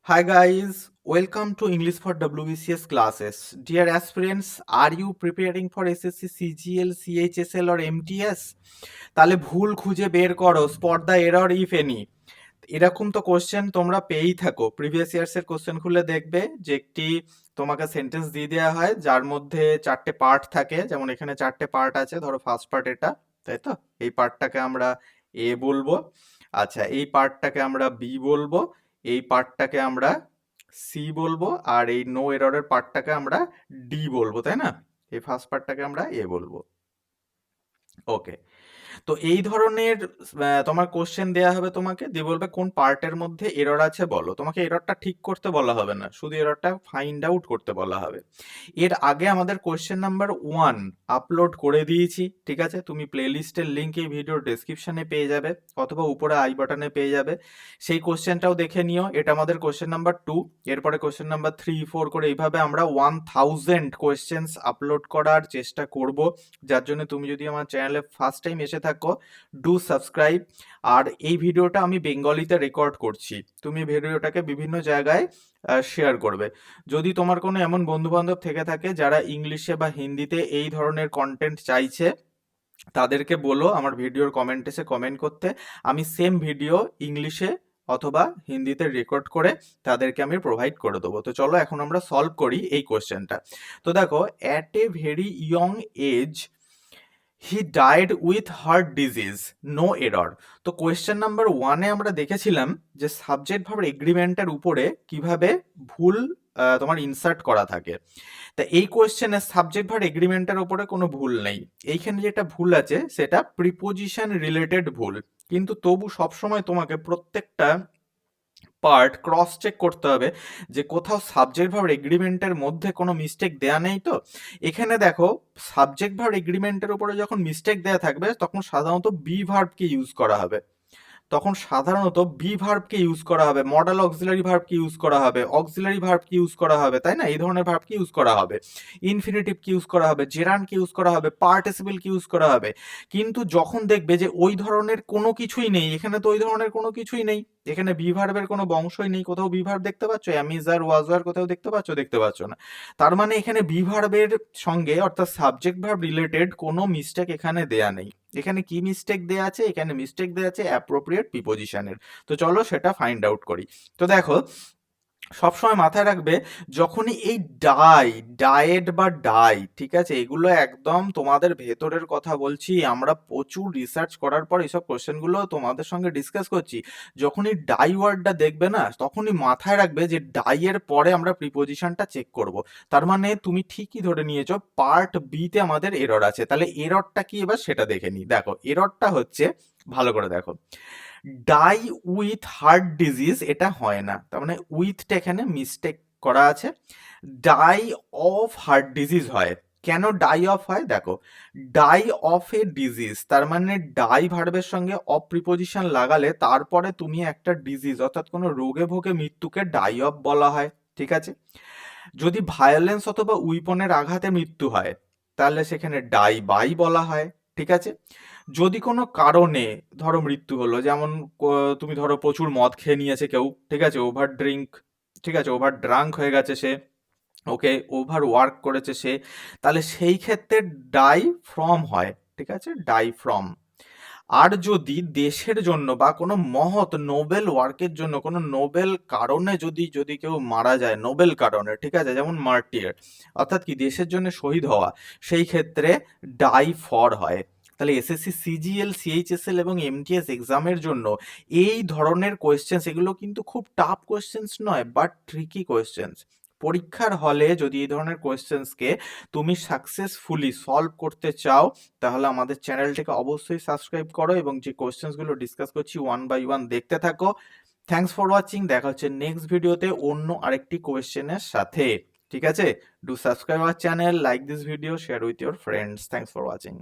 Hi guys, welcome to English for WBCS classes. Dear aspirants, are you preparing for SSC, CGL, CHSL or MTS? তাহলে ভুল খুঁজে বের করো, spot the error if any. এরকম তো question তোমরা পেয়েই থাকো। প্রিভিয়াস ইয়ার্স এর কোশ্চেন খুলে দেখবে যে একটি তোমাকে সেন্টেন্স দিয়ে দেওয়া হয় যার মধ্যে চারটে পার্ট থাকে, যেমন এখানে চারটে পার্ট আছে। ধরো ফার্স্ট পার্ট এটা, তাই তো? এই পার্টটাকে আমরা এ বলবো। আচ্ছা, এই পার্টটাকে আমরা বি বলবো, এই পার্টটাকে আমরা সি বলবো, আর এই নো এররের পার্টটাকে আমরা ডি বলবো, তাই না? এই ফার্স্ট পার্টটাকে আমরা এ বলবো। ওকে, তো এই ধরনের তোমার কোশ্চেন দেয়া হবে, তোমাকে দিয়ে বলবে কোন পার্টের মধ্যে এরর আছে বলো। তোমাকে এররটা ঠিক করতে বলা হবে না, শুধু এররটা ফাইন্ড আউট করতে বলা হবে। এর আগে আমাদের কোশ্চেন নাম্বার 1 আপলোড করে দিয়েছি, ঠিক আছে? তুমি প্লেলিস্টের লিঙ্ক এই ভিডিওর ডেসক্রিপশনে পেয়ে যাবে অথবা উপরে আই বাটনে পেয়ে যাবে। সেই কোশ্চেনটাও দেখে নিও। এটা আমাদের কোশ্চেন নাম্বার 2, এরপরে কোশ্চেন নাম্বার 3, 4 করে এইভাবে আমরা 1000 কোশ্চেন্স আপলোড করার চেষ্টা করব। যার জন্য তুমি যদি আমার চ্যানেলে ফার্স্ট টাইম এসে থাকো, ডু সাবস্ক্রাইব। আর এই ভিডিওটা আমি বেঙ্গলিতে রেকর্ড করছি, তুমি ভিডিওটাকে বিভিন্ন জায়গায় শেয়ার করবে। যদি তোমার কোনো এমন বন্ধু বান্ধব থেকে থাকে যারা ইংলিশে বা হিন্দিতে এই ধরনের কন্টেন্ট চাইছে, তাদেরকে বলো আমার ভিডিওর কমেন্টে কমেন্ট করতে। আমি সেম ভিডিও ইংলিশে অথবা হিন্দিতে রেকর্ড করে তাদেরকে আমি প্রোভাইড করে দেবো। তো চলো এখন আমরা সলভ করি এই কোশ্চেনটা। তো দেখো, at a very young age he died with heart disease, no error. তো কোয়েশ্চেন নাম্বার 1-এ আমরা দেখেছিলাম যে সাবজেক্ট ভার্ব এগ্রিমেন্টের উপরে কিভাবে ভুল তোমার ইনসার্ট করা থাকে। তা এই কোয়েশ্চেনে সাবজেক্ট ভার্ব এগ্রিমেন্টের উপরে কোনো ভুল নেই। এইখানে যেটা ভুল আছে সেটা প্রিপোজিশন রিলেটেড ভুল। কিন্তু তবু সবসময় তোমাকে প্রত্যেকটা পার্ট ক্রস চেক করতে হবে যে কোথাও সাবজেক্ট ভার্ব এগ্রিমেন্টের মধ্যে কোনো মিস্টেক দেয়া নেই। তো এখানে দেখো, সাবজেক্ট ভার্ব এগ্রিমেন্টের উপরে যখন মিস্টেক দেয়া থাকবে তখন সাধারণত বি ভার্বকে ইউজ করা হবে। মডাল অক্সিলারি ভার্বকে ইউজ করা হবে, অক্সিলারি ভার্বকে ইউজ করা হবে, তাই না? এই ধরনের ভার্বকে ইউজ করা হবে, ইনফিনিটিভকে ইউজ করা হবে, জেরান্ডকে ইউজ করা হবে, পার্টিসিপেলকে ইউজ করা হবে। কিন্তু যখন দেখবে যে ওই ধরনের কোনো কিছুই নেই, এখানে তো ওই ধরনের কোনো কিছুই নেই, এখানে বি ভার্বের কোনো বংশই নেই। কোথাও বি ভার্ব দেখতে পাচ্ছ? অ্যামিজার, ওয়াজার কোথাও দেখতে পাচ্ছ? দেখতে পাচ্ছ না। তার মানে এখানে বি ভার্বের সঙ্গে অর্থাৎ সাবজেক্ট ভার্ব রিলেটেড কোনো মিস্টেক এখানে দেয়া নেই। এখানে কি মিস্টেক দেয়া আছে? এখানে মিস্টেক দেয়া আছে অ্যাপ্রোপ্রিয়েট প্রিপোজিশনের। তো চলো সেটা ফাইন্ড আউট করি। তো দেখো, সবসময় মাথায় রাখবে যখনই এই ডায়েট বা ডাই, ঠিক আছে, এগুলো একদম তোমাদের ভেতরের কথা বলছি, আমরা প্রচুর রিসার্চ করার পর এইসব কোশ্চেনগুলো তোমাদের সঙ্গে ডিসকাস করছি। যখনই ডাই ওয়ার্ডটা দেখবে না, তখনই মাথায় রাখবে যে ডাই এর পরে আমরা প্রিপোজিশনটা চেক করব। তার মানে তুমি ঠিকই ধরে নিয়েছো পার্ট বিতে আমাদের এরর আছে। তাহলে এররটা কি এবার সেটা দেখে নিই। দেখো, এররটা হচ্ছে, ভালো করে দেখো, ডাই উইথ হার্ট ডিজিজ এটা হয় না, তার মানে উইথটা এখানে মিস্টেক করা আছে। ডাই অফ হার্ট ডিজিজ হয়। কেন ডাই অফ হয়? দেখো, ডাই অফ এ ডিজিজ, তার মানে ডাই ভার্বের সঙ্গে অফ প্রিপোজিশন লাগালে তারপরে তুমি একটা ডিজিজ অর্থাৎ কোনো রোগে ভোগে মৃত্যুকে ডাই অফ বলা হয়, ঠিক আছে? যদি ভায়োলেন্স অথবা উইপনের আঘাতে মৃত্যু হয় তাহলে সেখানে ডাই বাই বলা হয়, ঠিক আছে? যদি কোনো কারণে ধরো মৃত্যু হলো, যেমন তুমি ধরো প্রচুর মদ খেয়ে নিয়েছে কেউ, ঠিক আছে, ওভার ড্রিঙ্ক, ঠিক আছে, ওভার ড্রাঙ্ক হয়ে গেছে সে, ওকে, ওভার ওয়ার্ক করেছে সে, তাহলে সেই ক্ষেত্রে ডাই ফ্রম হয়, ঠিক আছে, ডাই ফ্রম। আর যদি দেশের জন্য বা কোনো মহৎ নোবেল ওয়ার্কের জন্য কোনো নোবেল কারণে যদি যদি কেউ মারা যায়, নোবেল কারণে, ঠিক আছে, যেমন মার্টিয়ার, অর্থাৎ কি দেশের জন্য শহীদ হওয়া, সেই ক্ষেত্রে ডাই ফর হয়। তাহলে এসএসসি, সিজিএল, সিএইচএসএল এবং এমটিএস এক্সামের জন্য এই ধরনের কোয়েশ্চেন্স, এগুলো কিন্তু খুব টাফ কোয়েশ্চেন্স নয়, বাট ট্রিকি কোয়েশ্চেন্স। পরীক্ষার হলে যদি এই ধরনের কোয়েশ্চেন্সকে তুমি সাকসেসফুলি সলভ করতে চাও, তাহলে আমাদের চ্যানেলটিকে অবশ্যই সাবস্ক্রাইব করো এবং যে কোয়েশ্চেন্সগুলো ডিসকাস করছি 1 বাই 1 দেখতে থাকো। Thanks for watching. দেখা হচ্ছে নেক্সট ভিডিওতে অন্য আরেকটি কোয়েশ্চেনের সাথে, ঠিক আছে? Do subscribe our channel, like this video, share with your friends. Thanks for watching.